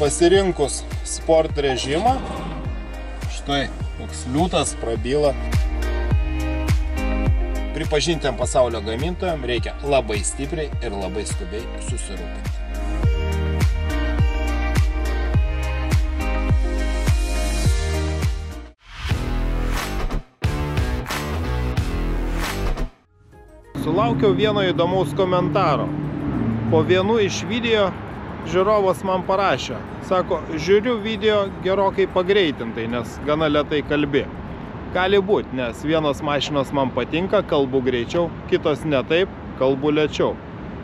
Pasirinkus sport režimą, štai toks liūtas prabyla. Pripažintiem pasaulio gamintojam reikia labai stipriai ir labai skubiai susirūpinti. Sulaukiau vieno įdomaus komentaro. Po vienu iš video žiūrovas man parašė. Sako, žiūriu video gerokai pagreitintai, nes gana lėtai kalbi. Gali būti, nes vienos mašinos man patinka, kalbu greičiau, kitos ne taip, kalbu lėčiau.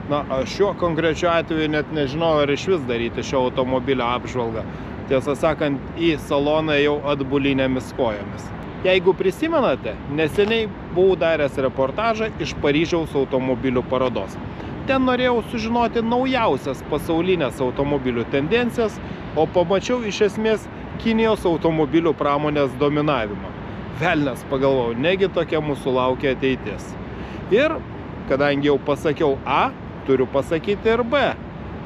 Na, aš šiuo konkrečiu atveju net nežinau, ar iš vis daryti šio automobilio apžvalgą. Tiesą sakant, į saloną jau atbulinėmis kojomis. Jeigu prisimenate, neseniai buvau daręs reportažą iš Paryžiaus automobilių parodos. Ten norėjau sužinoti naujausias pasaulinės automobilių tendencijas, o pamačiau iš esmės Kinijos automobilių pramonės dominavimą. Velnias, pagalvojau, negi tokia mūsų laukia ateitis. Ir, kadangi jau pasakiau A, turiu pasakyti ir B.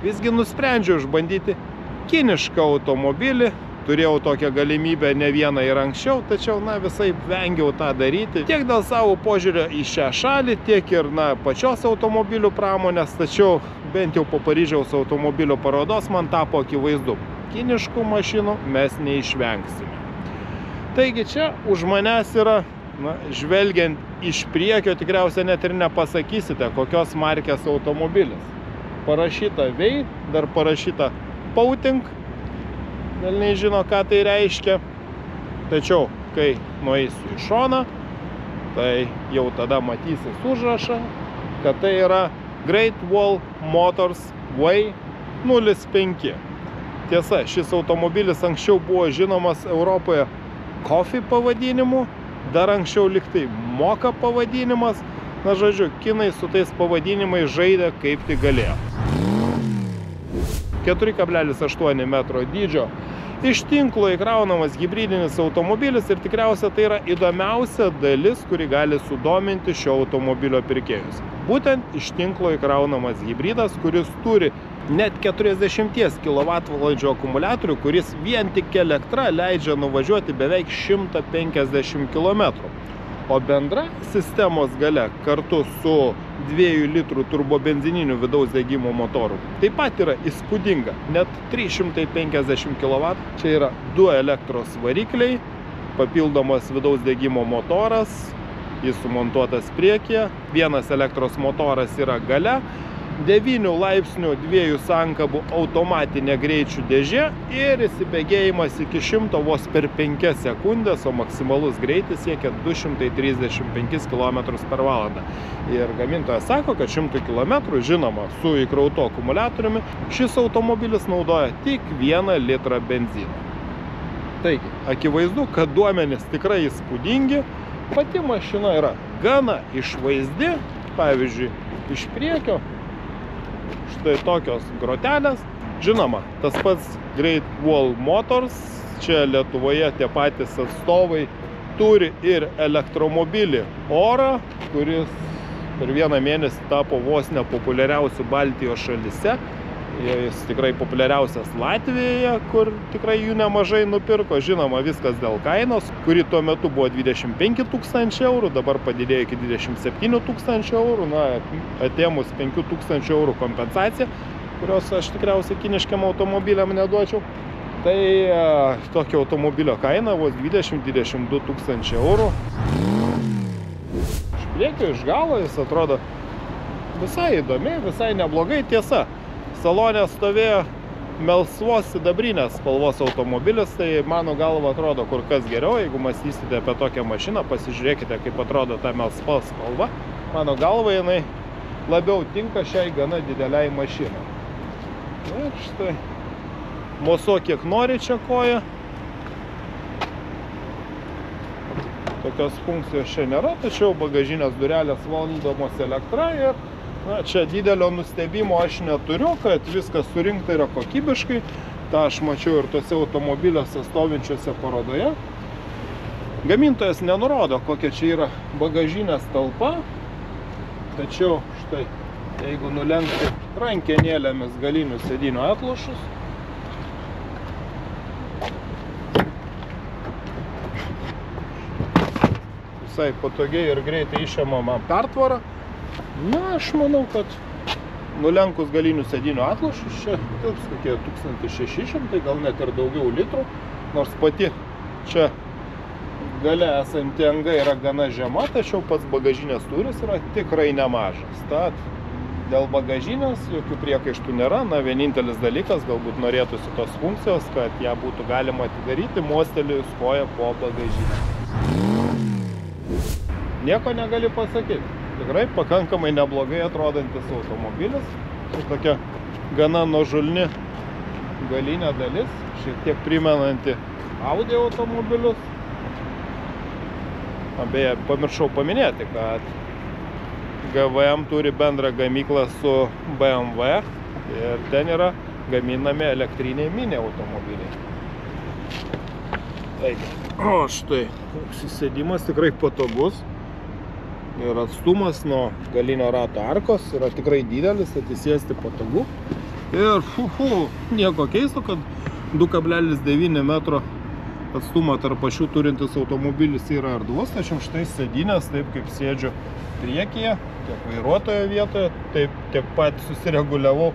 Visgi nusprendžiau išbandyti kinišką automobilį. Turėjau tokią galimybę ne vieną ir anksčiau, tačiau, visai vengiau tą daryti. Tiek dėl savo požiūrio į šią šalį, tiek ir, pačios automobilių pramonės, tačiau bent jau po Paryžiaus automobilio parodos man tapo akivaizdu. Kiniškų mašinų mes neišvengsime. Taigi čia už manęs yra, žvelgiant iš priekio, tikriausiai net ir nepasakysite, kokios markės automobilis. Parašyta Vei, dar parašyta Pouting. Gal nežino, ką tai reiškia. Tačiau, kai nueisiu į šoną, tai jau tada matysis užrašą, kad tai yra Great Wall Motors Way 05. Tiesa, šis automobilis anksčiau buvo žinomas Europoje Coffee pavadinimu, dar anksčiau liktai Moka pavadinimas. Na, žodžiu, kinai su tais pavadinimais žaidė kaip tik galėjo. 4,8 metro dydžio. Iš tinklo įkraunamas hibridinis automobilis ir tikriausia tai yra įdomiausia dalis, kuri gali sudominti šio automobilio pirkėjus. Būtent iš tinklo įkraunamas hibridas, kuris turi net 40 kWh akumuliatorių, kuris vien tik elektra leidžia nuvažiuoti beveik 150 km. O bendra sistemos galia kartu su 2 litrų turbobenzininiu vidaus degimo motoru taip pat yra įspūdinga, net 350 kW. Čia yra 2 elektros varikliai, papildomas vidaus degimo motoras, jis sumontuotas priekyje, vienas elektros motoras yra gale, 9 laipsnių 2 sankabų automatinė greičių dėžė ir įsibėgėjimas iki 100 vos per 5 sekundės, o maksimalus greitis siekia 235 km/h. Ir gamintojas sako, kad 100 km, žinoma, su įkrautu akumuliatoriumi, šis automobilis naudoja tik 1 litrą benzino. Taigi, akivaizdu, kad duomenys tikrai įspūdingi, pati mašina yra gana išvaizdi, pavyzdžiui, iš priekio. Štai tokios grotelės. Žinoma, tas pats Great Wall Motors, čia Lietuvoje tie patys atstovai turi ir elektromobilį Orą, kuris per vieną mėnesį tapo vos nepopuliariausių Baltijos šalyse. Jis tikrai populiariausias Latvijoje, kur tikrai jų nemažai nupirko. Žinoma, viskas dėl kainos, kuri tuo metu buvo 25 000 eurų, dabar padidėjo iki 27 000 eurų, atėmus 5 000 eurų kompensaciją, kurios aš tikriausiai kiniškiam automobiliam neduočiau. Tai tokio automobilio kaina vos 20-22 000 eurų. Iš priekio, iš galo jis atrodo visai įdomi, visai neblogai. Tiesa, salone stovėjo melsvos sidabrinės spalvos automobilis, tai mano galva atrodo kur kas geriau. Jeigu mąstysite apie tokią mašiną, pasižiūrėkite, kaip atrodo ta melsva spalva. Mano galva jinai labiau tinka šiai gana dideliai mašinai. Ir štai, mosuok kiek nori čia koja. Tokios funkcijos čia nėra, tačiau bagažinės durelės valdomos elektra ir čia didelio nustebimo aš neturiu, kad viskas surinkta yra kokybiškai. Ta aš mačiau ir tose automobiliuose stovinčiuose parodoje. Gamintojas nenurodo, kokia čia yra bagažinės talpa. Tačiau štai, jeigu nulenkti rankenėlėmis galinių sėdynių atlošus, visai patogiai ir greitai išėmama pertvara. Na, aš manau, kad nulenkus galinių sėdinių atlošus, čia tilps kokie 1600, gal net ir daugiau litrų, nors pati čia gale esanti anga yra gana žema, tačiau pats bagažinės tūris yra tikrai nemažas. Tad dėl bagažinės jokių priekaištų nėra. Na, vienintelis dalykas, galbūt norėtųsi tos funkcijos, kad ją būtų galima atidaryti, mostelėjus koją po bagažinę. Nieko negali pasakyti. Tikrai pakankamai neblogai atrodantis automobilis. Ir tokia gana nuožulni galinė dalis, šiek tiek primenanti Audi automobilius. Beje, pamiršau paminėti, kad GVM turi bendrą gamyklą su BMW ir ten yra gaminami elektriniai mini automobiliai. Taigi, o štai, susėdimas tikrai patogus ir atstumas nuo galinio rato arkos yra tikrai didelis, atsisėsti patogu. Ir nieko keisto, kad 2,9 metro atstumą tarp ašių turintis automobilis yra erdvus, tačiau štai sėdynės, taip kaip sėdžiu priekyje, tiek vairuotojo vietoje, taip tiek pat susireguliavau,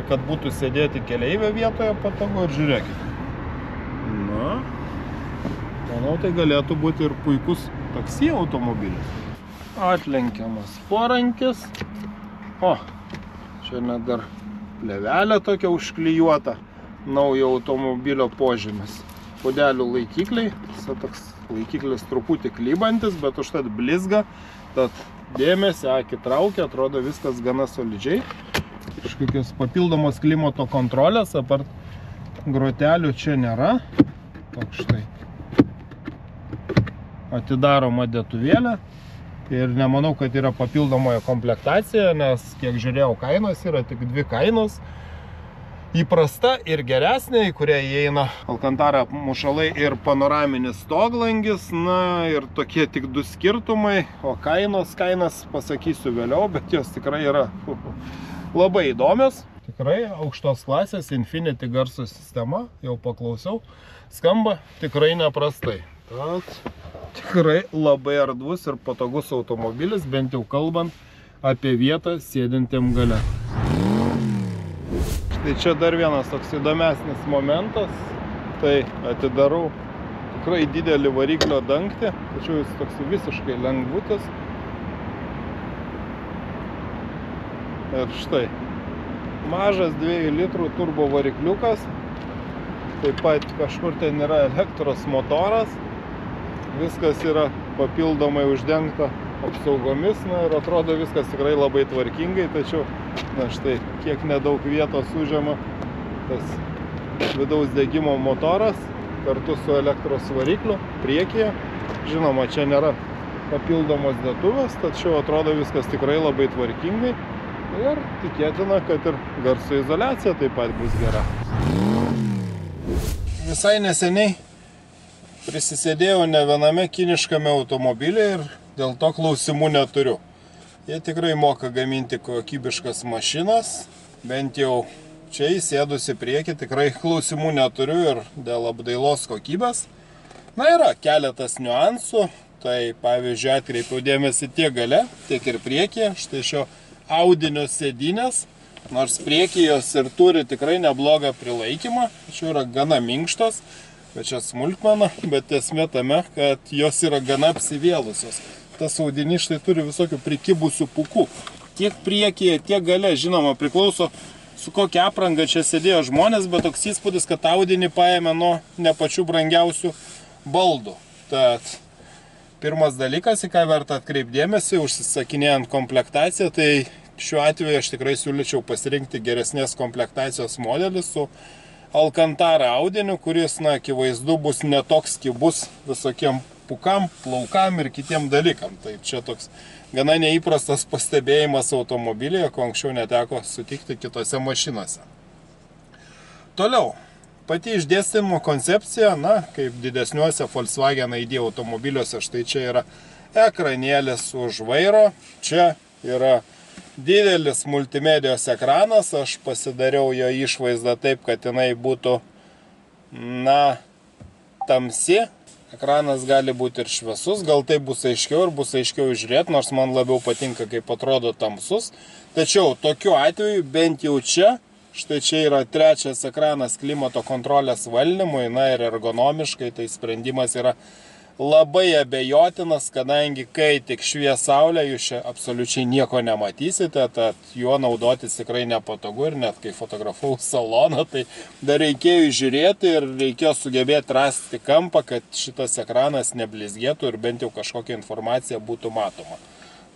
kad būtų sėdėti keleivio vietoje patogu ir žiūrėkite. Na, manau, tai galėtų būti ir puikus taksi automobilis. Atlenkiamas porankis. O, čia net dar plėvelė tokia užklijuota, naujo automobilio požymis. Podelių laikikliai, toks laikiklis truputį klybantis, bet užtat blizga, tad dėmesį, akį traukia, atrodo viskas gana solidžiai. Kažkokios papildomos klimato kontrolės, apart grotelių čia nėra. Toks štai atidaroma dėtuvėlė ir nemanau, kad yra papildomoje komplektacija, nes kiek žiūrėjau kainos, yra tik dvi kainos. Įprasta ir geresnė, į kurią įeina Alcantara apmušalai ir panoraminis stoglangis. Na ir tokie tik du skirtumai, o kainas pasakysiu vėliau, bet jos tikrai yra labai įdomios. Tikrai aukštos klasės Infiniti garso sistema, jau paklausiau, skamba tikrai neprastai. Tad tikrai labai erdvus ir patogus automobilis, bent jau kalbant apie vietą sėdintiem gale. Tai čia dar vienas toks įdomesnis momentas, tai atidarau tikrai didelį variklio dangtį, tačiau jis toks visiškai lengvutis. Ir štai, mažas 2 litrų turbo varikliukas, taip pat kažkur ten yra elektros motoras, viskas yra papildomai uždengta apsaugomis, na ir atrodo viskas tikrai labai tvarkingai, tačiau, na štai, kiek nedaug vietos užima tas vidaus degimo motoras kartu su elektros varikliu priekyje. Žinoma, čia nėra papildomos dėtuvės, tačiau atrodo viskas tikrai labai tvarkingai ir tikėtina, kad ir garso izoliacija taip pat bus gera. Visai neseniai prisisėdėjau ne viename kiniškame automobilyje ir dėl to klausimų neturiu. Jie tikrai moka gaminti kokybiškas mašinas, bent jau čia įsėdus į priekį tikrai klausimų neturiu ir dėl apdailos kokybės. Na, yra keletas niuansų, tai pavyzdžiui atkreipiau dėmesį tiek gale, tiek ir priekyje. Štai šio audinio sėdynės, nors priekyje jos ir turi tikrai neblogą prilaikymą, tačiau yra gana minkštos. Bet čia smulkmena, bet esmė tame, kad jos yra gana apsivėlusios. Tas audinys štai turi visokių prikibusių pūkų. Tiek priekyje, tiek gale, žinoma, priklauso su kokia apranga čia sėdėjo žmonės, bet toks įspūdis, kad audinį paėmė nuo ne pačių brangiausių baldų. Tad pirmas dalykas, į ką verta atkreipdėmėsi, užsisakinėjant komplektaciją, tai šiuo atveju aš tikrai siūlyčiau pasirinkti geresnės komplektacijos modelį su Alcantara audiniu, kuris, na, akivaizdu bus netoks kibus visokiem pūkam, plaukam ir kitiem dalykam. Tai čia toks gana neįprastas pastebėjimas automobilyje, ko anksčiau neteko sutikti kitose mašinose. Toliau, pati išdėstymo koncepcija, na, kaip didesniuose Volkswagen ID automobiliuose, štai čia yra ekranėlis už vairo, čia yra didelis multimedijos ekranas, aš pasidariau jo išvaizdą taip, kad jinai būtų, na, tamsi, Ekranas gali būti ir šviesus, gal tai bus aiškiau ir bus aiškiau žiūrėti, nors man labiau patinka, kaip atrodo tamsus. Tačiau tokiu atveju bent jau čia, štai čia yra trečias ekranas klimato kontrolės valdymui, na ir ergonomiškai tai sprendimas yra labai abejotinas, kadangi kai tik švies saulė, jūs čia absoliučiai nieko nematysite, tad juo naudotis tikrai nepatogu ir net kai fotografavau saloną, tai dar reikėjo žiūrėti ir reikėjo sugebėti rasti kampą, kad šitas ekranas neblizgėtų ir bent jau kažkokia informacija būtų matoma.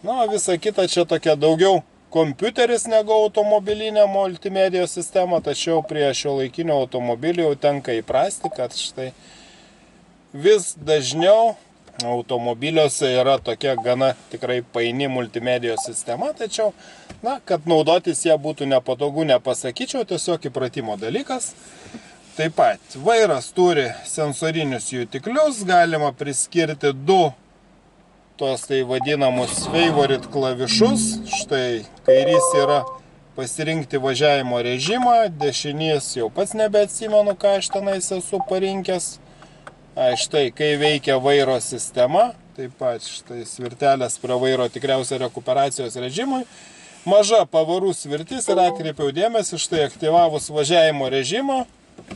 Na, visa kita čia tokia daugiau kompiuteris negu automobilinė multimedijos sistema, tačiau prie šio laikinio automobilio jau tenka įprasti, kad štai vis dažniau automobiliuose yra tokia gana tikrai paini multimedijos sistema, tačiau, na, kad naudotis ją būtų nepatogu, nepasakyčiau, tiesiog įpratimo dalykas. Taip pat vairas turi sensorinius jutiklius, galima priskirti du tos tai vadinamus favorite klavišus. Štai kairys yra pasirinkti važiavimo režimą, dešinys jau pats nebeatsimenu, ką aš tenais esu parinkęs. Štai, kai veikia vairo sistema, taip pat štai svirtelės prie vairo tikriausiai rekuperacijos režimui, maža pavarų svirtis ir atkreipiau dėmesį, štai aktyvavus važiavimo režimą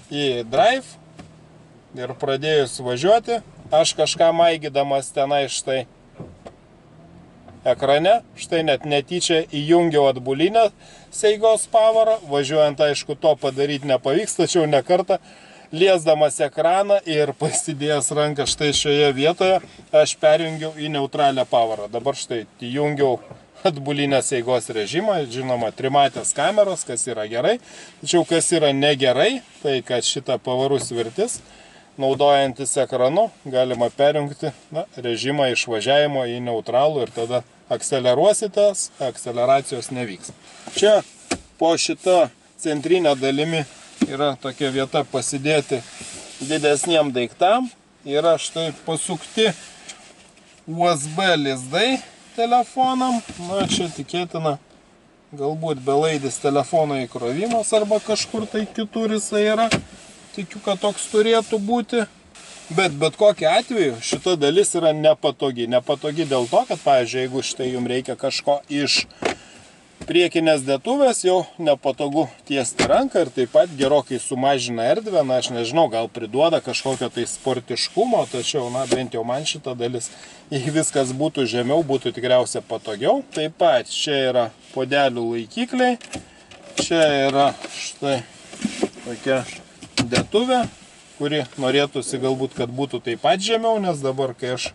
į drive ir pradėjus važiuoti, aš kažką maigydamas tenai štai ekrane, štai net netyčia įjungiau atbulinę seigos pavarą, važiuojant aišku to padaryti nepavyks, tačiau ne kartą liesdamas ekraną ir pasidėjęs ranką štai šioje vietoje, aš perjungiau į neutralią pavarą. Dabar štai įjungiau atbulinės eigos režimą, žinoma, trimatės kameros, kas yra gerai. Tačiau kas yra negerai, tai kad šitą pavarų svirtis, naudojantis ekranu, galima perjungti režimą išvažiavimo į neutralų ir tada akceleruositės, akceleracijos nevyks. Čia po šitą centrinę dalimi yra tokia vieta pasidėti didesniem daiktam. Yra štai pasukti USB lizdai telefonam. Na, čia tikėtina galbūt belaidis telefono įkrovimas arba kažkur tai kitur jisai yra. Tikiu, kad toks turėtų būti. Bet kokiu atveju šita dalis yra nepatogi. Nepatogi dėl to, kad, pavyzdžiui, jeigu štai jums reikia kažko iš priekinės dėtuvės, jau nepatogu tiesti ranką ir taip pat gerokai sumažina erdvę. Na, aš nežinau, gal priduoda kažkokio tai sportiškumo, tačiau, na, bent jau man šita dalis, jei viskas būtų žemiau, būtų tikriausiai patogiau. Taip pat čia yra puodelių laikikliai, čia yra štai tokia dėtuvė, kuri norėtųsi galbūt, kad būtų taip pat žemiau, nes dabar, kai aš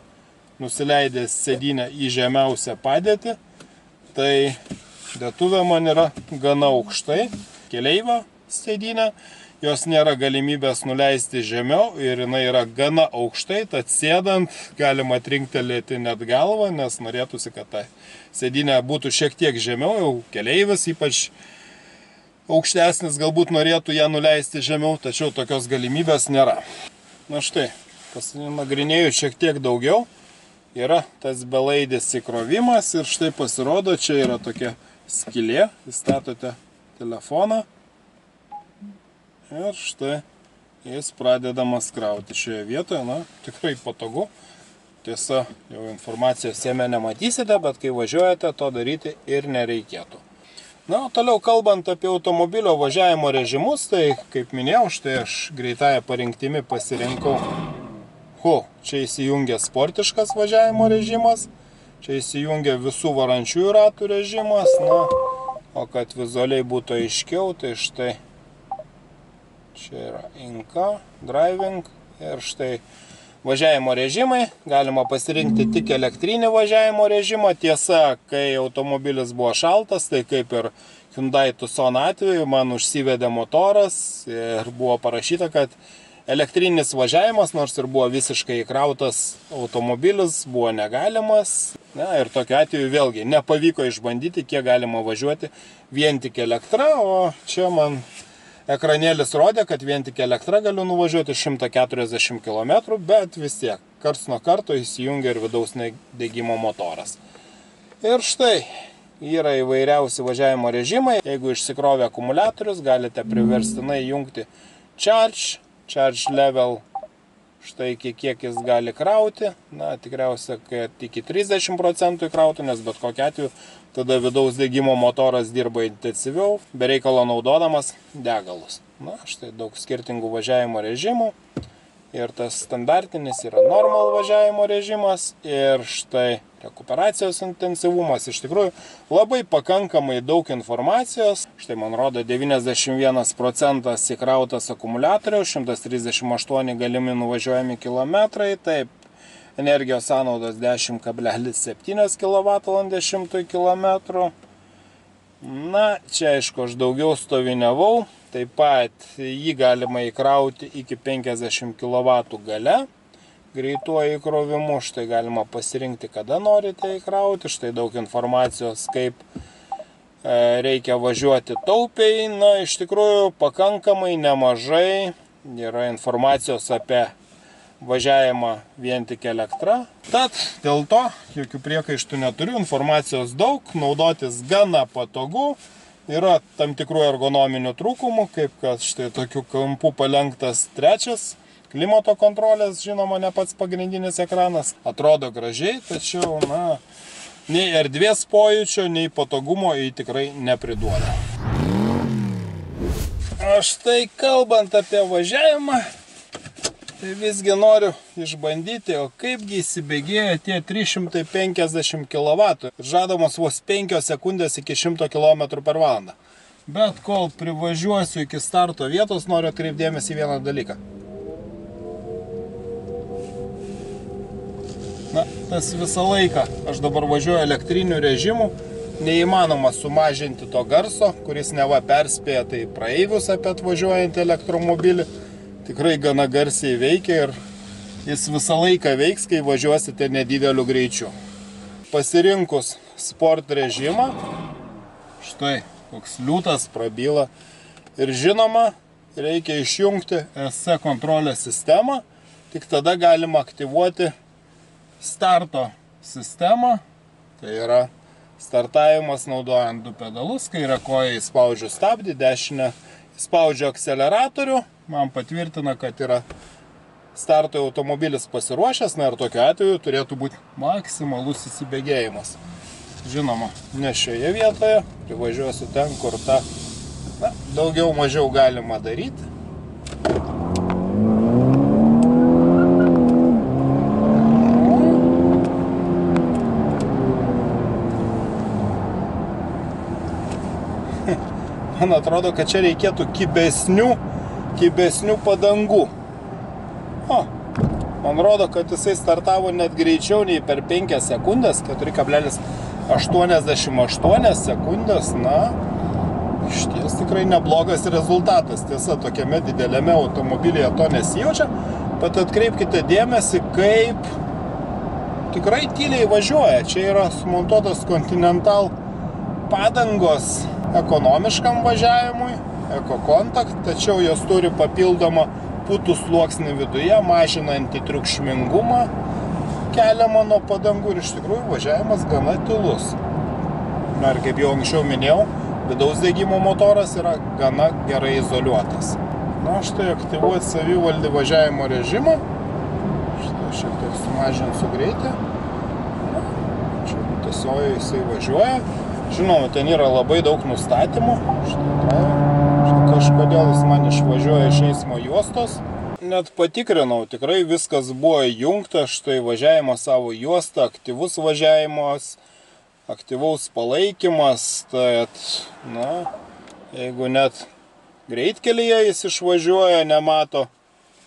nusileidęs sėdynę į žemiausią padėtį, tai dėtuvė man yra gana aukštai, keleivio sėdynė, jos nėra galimybės nuleisti žemiau ir jinai yra gana aukštai, tad sėdant galima trinktelėti net galvą, nes norėtųsi, kad ta sėdynė būtų šiek tiek žemiau, jau keleivis ypač aukštesnis galbūt norėtų ją nuleisti žemiau, tačiau tokios galimybės nėra. Na štai, pasinagrinėjau šiek tiek daugiau, yra tas belaidis įkrovimas ir štai pasirodo, čia yra tokia skylė, įstatote telefoną ir štai jis pradedamas krauti šioje vietoje, na, tikrai patogu. Tiesa, jau informacijos jame nematysite, bet kai važiuojate, to daryti ir nereikėtų. Na, o toliau kalbant apie automobilio važiavimo režimus, tai kaip minėjau, štai aš greitąją parinktimi pasirinkau. Čia įsijungia sportiškas važiavimo režimas. Čia įsijungia visų varančiųjų ratų režimas, na, o kad vizualiai būtų aiškiau, tai štai čia yra inka, driving ir štai važiavimo režimai. Galima pasirinkti tik elektrinį važiavimo režimą. Tiesa, kai automobilis buvo šaltas, tai kaip ir Hyundai Tucson atveju, man užsivedė motoras ir buvo parašyta, kad elektrinis važiavimas, nors ir buvo visiškai įkrautas automobilis, buvo negalimas. Na, ir tokiu atveju vėlgi nepavyko išbandyti, kiek galima važiuoti vien tik elektra, o čia man ekranėlis rodė, kad vien tik elektra galiu nuvažiuoti 140 km, bet vis tiek, karts nuo karto įsijungia ir vidaus degimo motoras. Ir štai, yra įvairiausi važiavimo režimai. Jeigu išsikrovė akumuliatorius, galite priverstinai jungti charge level Štai kiek jis gali krauti. Na, tikriausiai, kad iki 30% įkrautų, nes bet kokiu atveju tada vidaus degimo motoras dirba intensyviau, be reikalo naudodamas degalus. Na, štai daug skirtingų važiavimo režimų. Ir tas standartinis yra normal važiavimo režimas. Ir štai rekuperacijos intensyvumas. Iš tikrųjų, labai pakankamai daug informacijos. Štai man rodo 91% įkrautas akumuliatoriaus, 138 galimi nuvažiuojami kilometrai. Taip, energijos sąnaudos 10,7 kWh 100 km. Na, čia aišku, aš daugiau stoviniavau. Taip pat jį galima įkrauti iki 50 kW gale. Greituoju įkrovimu, štai galima pasirinkti, kada norite įkrauti. Štai daug informacijos, kaip reikia važiuoti taupiai. Na, iš tikrųjų, pakankamai nemažai yra informacijos apie važiavimą vien tik elektra. Tad dėl to jokių priekaištų neturiu, informacijos daug, naudotis gana patogu. Yra tam tikrų ergonominių trūkumų, kaip kad štai tokiu kampu palenktas trečias klimato kontrolės, žinoma, ne pats pagrindinis ekranas. Atrodo gražiai, tačiau, na, nei erdvės pojūčio, nei patogumo jį tikrai nepriduoda. O štai kalbant apie važiavimą, tai visgi noriu išbandyti, o kaipgi įsibėgėja tie 350 kW. Žadamos vos 5 sekundės iki 100 km per valandą. Bet kol privažiuosiu iki starto vietos, noriu atkreipdėmėsi į vieną dalyką. Na, tas visą laiką aš dabar važiuoju elektriniu režimu. Neįmanoma sumažinti to garso, kuris neva perspėja tai praeivius apie atvažiuojantį elektromobilį. Tikrai gana garsiai veikia ir jis visą laiką veiks, kai važiuosite nedideliu greičiu. Pasirinkus sport režimą, štai koks liūtas prabyla. Ir žinoma, reikia išjungti ESC kontrolės sistemą, tik tada galima aktyvuoti starto sistemą. Tai yra startavimas naudojant du pedalus, kairę koją įspaudžiu stabdį, dešinę įspaudžiu akceleratorių. Man patvirtina, kad yra starto automobilis pasiruošęs, na ir tokiu atveju turėtų būti maksimalus įsibėgėjimas. Žinoma, ne šioje vietoje, privažiuosiu ten, kur ta, na, daugiau mažiau galima daryti. Man atrodo, kad čia reikėtų kibesnių padangų. O, man rodo, kad jisai startavo net greičiau nei per 5 sekundės, 4,88 sekundės. Na, išties tikrai neblogas rezultatas. Tiesa, tokiame dideliame automobilyje to nesijaučia, bet atkreipkite dėmesį, kaip tikrai tyliai važiuoja. Čia yra sumontuotos Continental padangos ekonomiškam važiavimui, EcoContact, tačiau jos turi papildomą putų sluoksnį viduje, mažinantį triukšmingumą keliamą nuo padangų ir iš tikrųjų važiavimas gana tylus. Na ir kaip jau anksčiau minėjau, vidaus degimo motoras yra gana gerai izoliuotas. Na, štai aktyvuoti savivaldį važiavimo režimą. Štai šiek tiek sumažinsiu greitį. Čia tiesiog jisai važiuoja. Žinoma, ten yra labai daug nustatymų. Štai kažkodėl jis man išvažiuoja iš eismo juostos. Net patikrinau, tikrai viskas buvo įjungta. Štai važiavimas savo juostą, aktyvus važiavimas, aktyvaus palaikymas. Tad, na, jeigu net greitkelyje jis išvažiuoja, nemato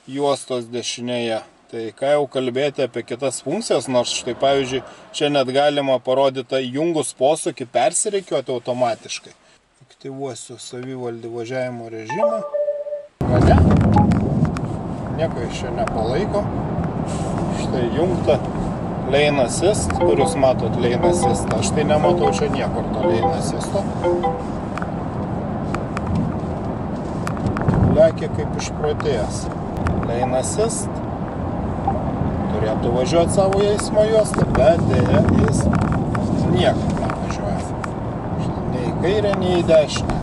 juostos dešinėje. Tai ką jau kalbėti apie kitas funkcijas, nors štai pavyzdžiui, čia net galima parodyti įjungus posūkį persirikiuoti automatiškai. Aktyvuosiu savivaldį važiavimo režimą. Gale. Nieko iš čia nepalaiko. Štai jungta Lane Assist, kur jūs matot Lane Assist. Aš tai nematau čia niekur to Lane Assisto. Lekia kaip išprotėjęs. Lane Assist. Turėtų važiuoti savo eismo juostą, bet dėja jis niekur nevažiuoja. Nei į kairę, nei į dešinę.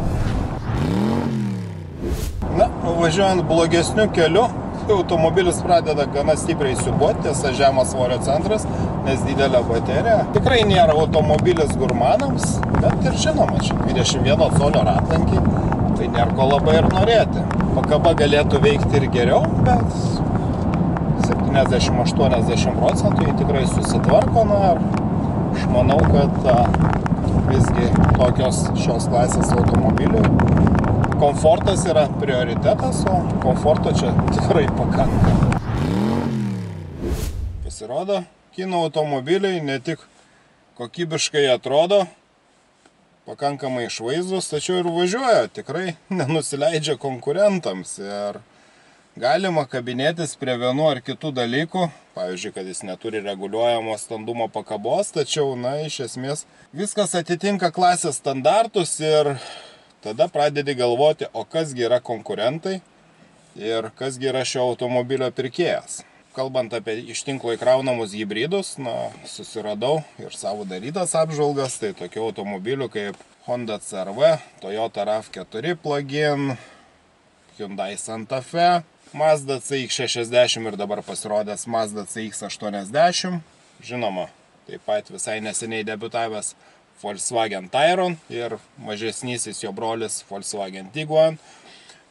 Na, važiuojant blogesniu keliu, Paskui automobilis pradeda gana stipriai siūbuoti, tiesa žemas svorio centras, nes didelė baterija. Tikrai nėra automobilis gurmanams, bet ir žinoma, čia 21 colio ratlankiai, tai nėra ko labai ir norėti. Pakaba galėtų veikti ir geriau, bet 70-80% jį tikrai susitvarko, aš manau, kad visgi tokios šios klasės automobilių komfortas yra prioritetas, o komforto čia tikrai pakanka. Pasirodo, kinų automobiliai ne tik kokybiškai atrodo, pakankamai išvaizdus, tačiau ir važiuoja, tikrai nenusileidžia konkurentams ir galima kabinėtis prie vienų ar kitų dalykų, pavyzdžiui, kad jis neturi reguliuojamo standumo pakabos, tačiau, iš esmės viskas atitinka klasės standartus ir tada pradedi galvoti, o kasgi yra konkurentai ir kasgi yra šio automobilio pirkėjas. Kalbant apie iš tinklo įkraunamus hibridus, susiradau ir savo darytas apžvalgas, tai tokių automobilių kaip Honda CR-V, Toyota RAV4 plug-in, Hyundai Santa Fe, Mazda CX-60 ir dabar pasirodęs Mazda CX-80. Žinoma, taip pat visai neseniai debiutavęs Volkswagen Tayron ir mažesnysis jo brolis Volkswagen Tiguan.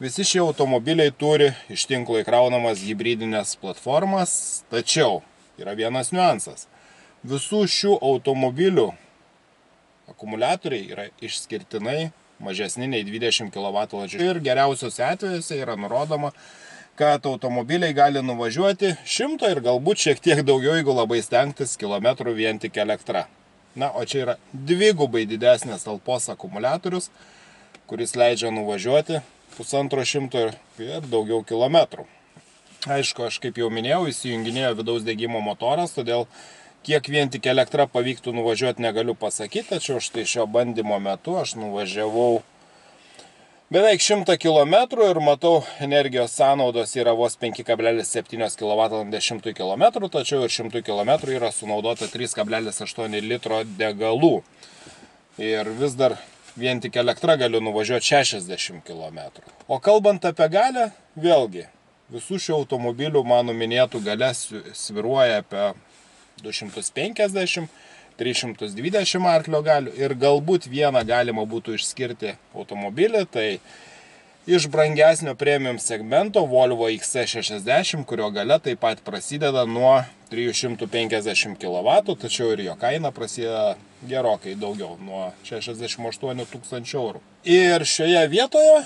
Visi šie automobiliai turi iš tinklo įkraunamas hibridinės platformas, tačiau yra vienas niuansas. Visų šių automobilių akumuliatoriai yra išskirtinai mažesni nei 20 kWh ir geriausiuose atvejuose yra nurodoma, kad automobiliai gali nuvažiuoti 100 ir galbūt šiek tiek daugiau, jeigu labai stengtis, kilometrų vien tik elektra. O čia yra dvigubai didesnės talpos akumuliatorius, kuris leidžia nuvažiuoti 150 ir daugiau kilometrų. Aišku, aš kaip jau minėjau, įsijunginėjo vidaus degimo motoras, todėl kiek vien tik elektra pavyktų nuvažiuoti negaliu pasakyti, tačiau štai šio bandymo metu aš nuvažiavau beveik 100 km ir matau, energijos sąnaudos yra vos 5,7 kWh 100 km, tačiau ir 100 km yra sunaudota 3,8 litro degalų. Ir vis dar vien tik elektra galiu nuvažiuoti 60 km. O kalbant apie galią, vėlgi, visų šių automobilių mano minėtų galia sviruoja apie 250 320 arklio galių ir galbūt vieną galima būtų išskirti automobilį, tai iš brangesnio premium segmento Volvo XC60, kurio galia taip pat prasideda nuo 350 kW, tačiau ir jo kaina prasideda gerokai daugiau, nuo 68 000 eurų. Ir šioje vietoje,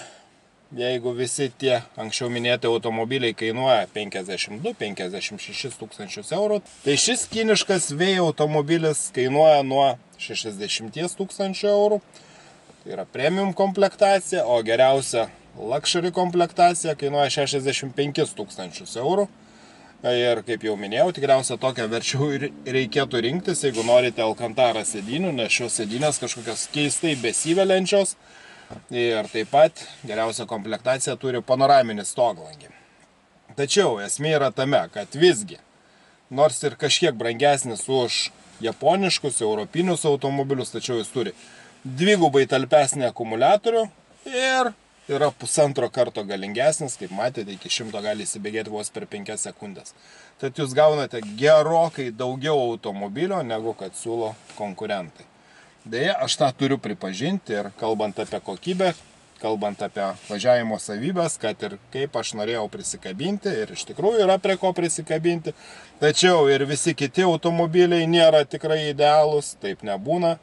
jeigu visi tie anksčiau minėti automobiliai kainuoja 52-56 tūkstančius eurų, tai šis kiniškas vėjo automobilis kainuoja nuo 60 tūkstančių eurų. Tai yra premium komplektacija, o geriausia luxury komplektacija kainuoja 65 tūkstančius eurų. Ir kaip jau minėjau, tikriausia tokią verčiau reikėtų rinktis, jeigu norite Alcantara sėdynių, nes šios sėdynės kažkokios keistai besiveliančios. Ir taip pat geriausia komplektacija turi panoraminį stoglangį. Tačiau esmė yra tame, kad visgi, nors ir kažkiek brangesnis už japoniškus, europinius automobilius, tačiau jis turi dvigubai talpesnį akumuliatorių ir yra 1,5 karto galingesnis, kaip matėte, iki 100 gali įsibėgėti vos per 5 sekundės. Tad jūs gaunate gerokai daugiau automobilio, negu kad siūlo konkurentai. Deja, aš tą turiu pripažinti ir kalbant apie kokybę, kalbant apie važiavimo savybės, kad ir kaip aš norėjau prisikabinti ir iš tikrųjų yra prie ko prisikabinti, tačiau ir visi kiti automobiliai nėra tikrai idealūs, taip nebūna.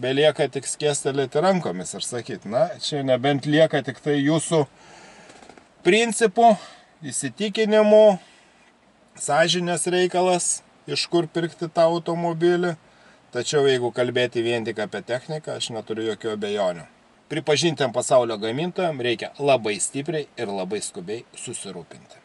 Belieka tik skėstelėti rankomis ir sakyti, čia nebent lieka tik tai jūsų principų, įsitikinimų, sąžinės reikalas, iš kur pirkti tą automobilį. Tačiau jeigu kalbėti vien tik apie techniką, aš neturiu jokių abejonių. Pripažintiem pasaulio gamintojams reikia labai stipriai ir labai skubiai susirūpinti.